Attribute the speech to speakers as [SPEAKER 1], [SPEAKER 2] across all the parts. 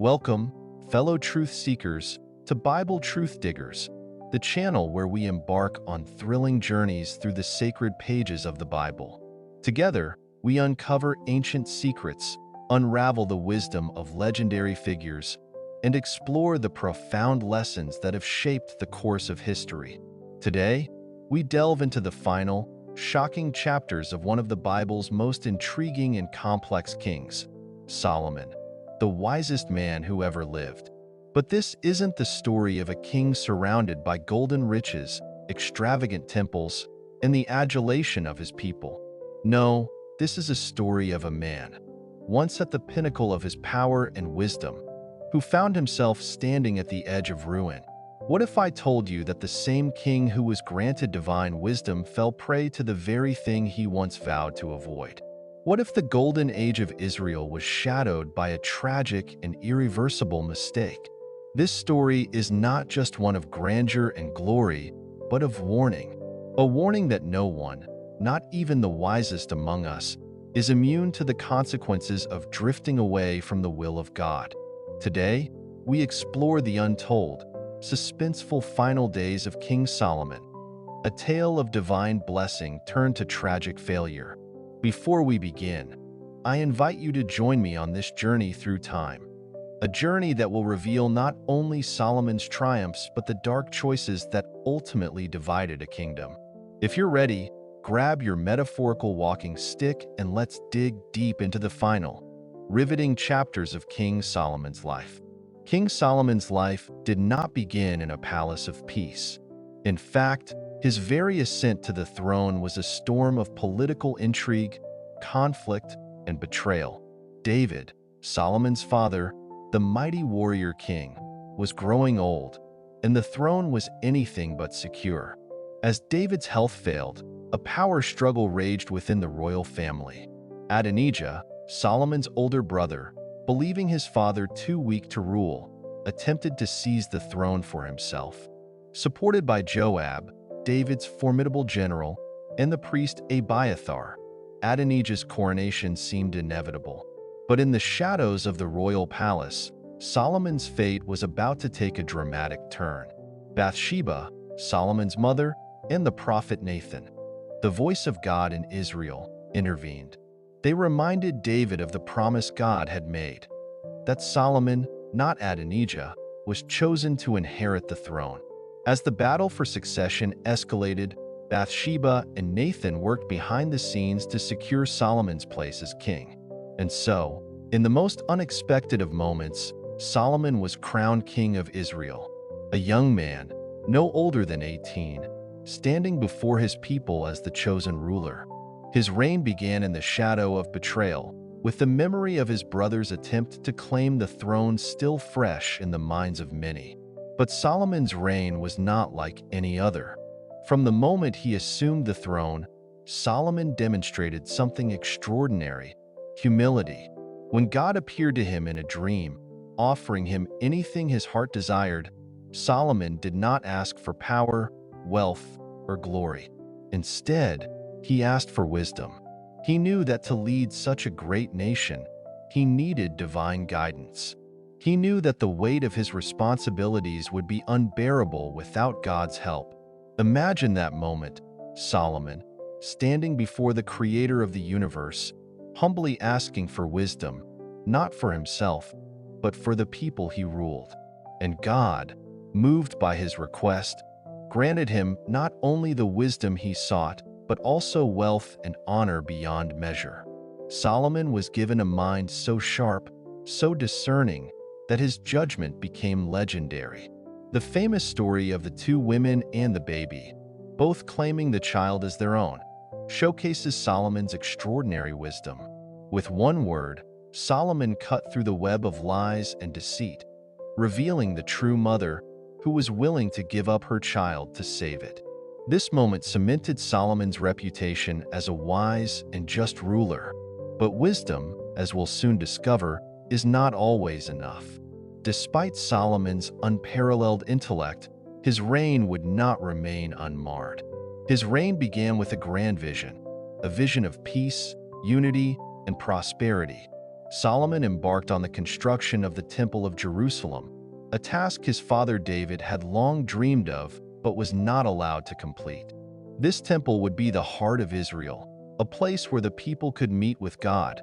[SPEAKER 1] Welcome, fellow truth seekers, to Bible Truth Diggers, the channel where we embark on thrilling journeys through the sacred pages of the Bible. Together, we uncover ancient secrets, unravel the wisdom of legendary figures, and explore the profound lessons that have shaped the course of history. Today, we delve into the final, shocking chapters of one of the Bible's most intriguing and complex kings, Solomon, the wisest man who ever lived. But this isn't the story of a king surrounded by golden riches, extravagant temples, and the adulation of his people. No, this is a story of a man, once at the pinnacle of his power and wisdom, who found himself standing at the edge of ruin. What if I told you that the same king who was granted divine wisdom fell prey to the very thing he once vowed to avoid? What if the golden age of Israel was shadowed by a tragic and irreversible mistake? This story is not just one of grandeur and glory, but of warning. A warning that no one, not even the wisest among us, is immune to the consequences of drifting away from the will of God. Today, we explore the untold, suspenseful final days of King Solomon, a tale of divine blessing turned to tragic failure. Before we begin, I invite you to join me on this journey through time, a journey that will reveal not only Solomon's triumphs but the dark choices that ultimately divided a kingdom. If you're ready, grab your metaphorical walking stick and let's dig deep into the final, riveting chapters of King Solomon's life. King Solomon's life did not begin in a palace of peace. In fact, his very ascent to the throne was a storm of political intrigue, conflict, and betrayal. David, Solomon's father, the mighty warrior king, was growing old, and the throne was anything but secure. As David's health failed, a power struggle raged within the royal family. Adonijah, Solomon's older brother, believing his father too weak to rule, attempted to seize the throne for himself. Supported by Joab, David's formidable general, and the priest Abiathar, Adonijah's coronation seemed inevitable. But in the shadows of the royal palace, Solomon's fate was about to take a dramatic turn. Bathsheba, Solomon's mother, and the prophet Nathan, the voice of God in Israel, intervened. They reminded David of the promise God had made, that Solomon, not Adonijah, was chosen to inherit the throne. As the battle for succession escalated, Bathsheba and Nathan worked behind the scenes to secure Solomon's place as king. And so, in the most unexpected of moments, Solomon was crowned king of Israel, a young man, no older than 18, standing before his people as the chosen ruler. His reign began in the shadow of betrayal, with the memory of his brother's attempt to claim the throne still fresh in the minds of many. But Solomon's reign was not like any other. From the moment he assumed the throne, Solomon demonstrated something extraordinary: humility. When God appeared to him in a dream, offering him anything his heart desired, Solomon did not ask for power, wealth, or glory. Instead, he asked for wisdom. He knew that to lead such a great nation, he needed divine guidance. He knew that the weight of his responsibilities would be unbearable without God's help. Imagine that moment, Solomon, standing before the creator of the universe, humbly asking for wisdom, not for himself, but for the people he ruled. And God, moved by his request, granted him not only the wisdom he sought, but also wealth and honor beyond measure. Solomon was given a mind so sharp, so discerning, that his judgment became legendary. The famous story of the two women and the baby, both claiming the child as their own, showcases Solomon's extraordinary wisdom. With one word, Solomon cut through the web of lies and deceit, revealing the true mother who was willing to give up her child to save it. This moment cemented Solomon's reputation as a wise and just ruler. But wisdom, as we'll soon discover, is not always enough. Despite Solomon's unparalleled intellect, his reign would not remain unmarred. His reign began with a grand vision, a vision of peace, unity, and prosperity. Solomon embarked on the construction of the Temple of Jerusalem, a task his father David had long dreamed of but was not allowed to complete. This temple would be the heart of Israel, a place where the people could meet with God,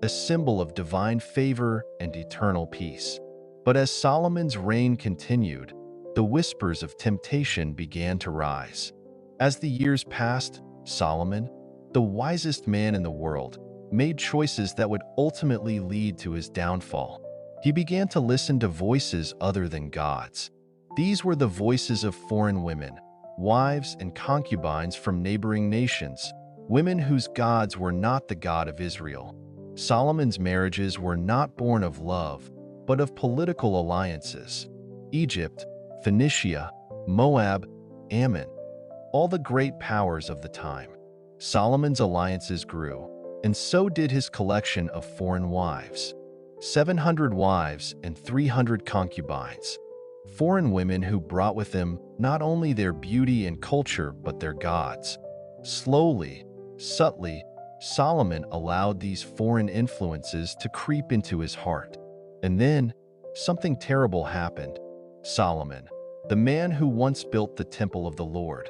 [SPEAKER 1] a symbol of divine favor and eternal peace. But as Solomon's reign continued, the whispers of temptation began to rise. As the years passed, Solomon, the wisest man in the world, made choices that would ultimately lead to his downfall. He began to listen to voices other than God's. These were the voices of foreign women, wives and concubines from neighboring nations, women whose gods were not the God of Israel. Solomon's marriages were not born of love, but of political alliances. Egypt, Phoenicia, Moab, Ammon, all the great powers of the time. Solomon's alliances grew, and so did his collection of foreign wives. 700 wives and 300 concubines. Foreign women who brought with them not only their beauty and culture but their gods. Slowly, subtly, Solomon allowed these foreign influences to creep into his heart. And then, something terrible happened. Solomon, the man who once built the temple of the Lord,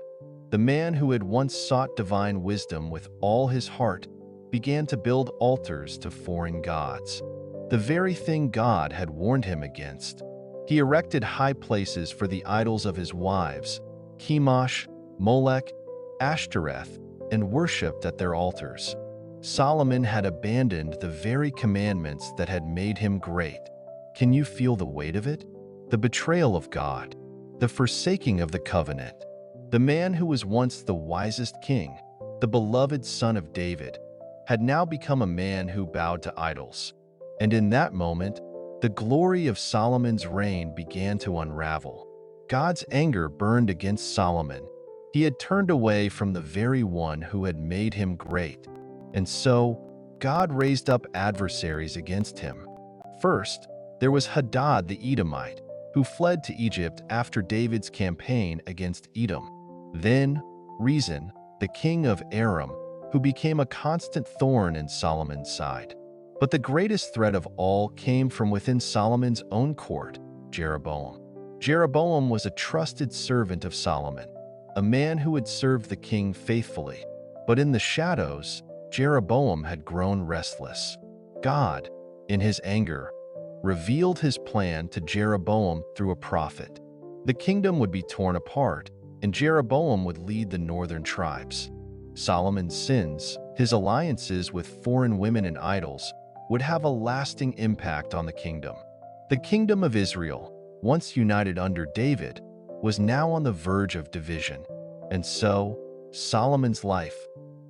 [SPEAKER 1] the man who had once sought divine wisdom with all his heart, began to build altars to foreign gods, the very thing God had warned him against. He erected high places for the idols of his wives, Chemosh, Molech, Ashtoreth, and worshipped at their altars. Solomon had abandoned the very commandments that had made him great. Can you feel the weight of it? The betrayal of God, the forsaking of the covenant. The man who was once the wisest king, the beloved son of David, had now become a man who bowed to idols. And in that moment, the glory of Solomon's reign began to unravel. God's anger burned against Solomon. He had turned away from the very one who had made him great. And so, God raised up adversaries against him. First, there was Hadad the Edomite, who fled to Egypt after David's campaign against Edom. Then, Rezin, the king of Aram, who became a constant thorn in Solomon's side. But the greatest threat of all came from within Solomon's own court, Jeroboam. Jeroboam was a trusted servant of Solomon, a man who had served the king faithfully. But in the shadows, Jeroboam had grown restless. God, in his anger, revealed his plan to Jeroboam through a prophet. The kingdom would be torn apart, and Jeroboam would lead the northern tribes. Solomon's sins, his alliances with foreign women and idols, would have a lasting impact on the kingdom. The kingdom of Israel, once united under David, was now on the verge of division. And so, Solomon's life,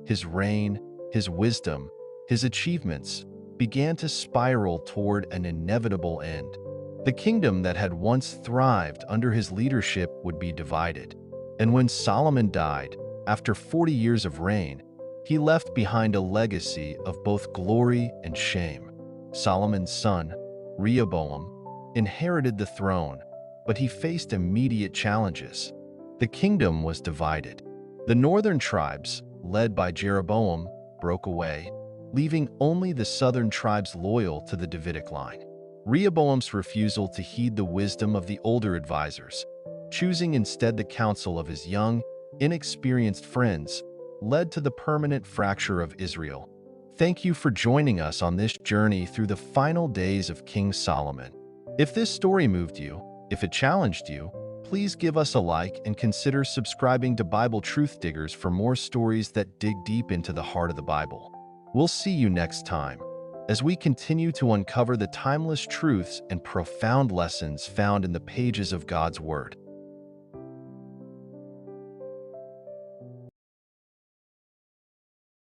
[SPEAKER 1] his reign, his wisdom, his achievements, began to spiral toward an inevitable end. The kingdom that had once thrived under his leadership would be divided. And when Solomon died, after 40 years of reign, he left behind a legacy of both glory and shame. Solomon's son, Rehoboam, inherited the throne, but he faced immediate challenges. The kingdom was divided. The northern tribes, led by Jeroboam, broke away, leaving only the southern tribes loyal to the Davidic line. Rehoboam's refusal to heed the wisdom of the older advisors, choosing instead the counsel of his young, inexperienced friends, led to the permanent fracture of Israel. Thank you for joining us on this journey through the final days of King Solomon. If this story moved you, if it challenged you, please give us a like and consider subscribing to Bible Truth Diggers for more stories that dig deep into the heart of the Bible. We'll see you next time, as we continue to uncover the timeless truths and profound lessons found in the pages of God's Word.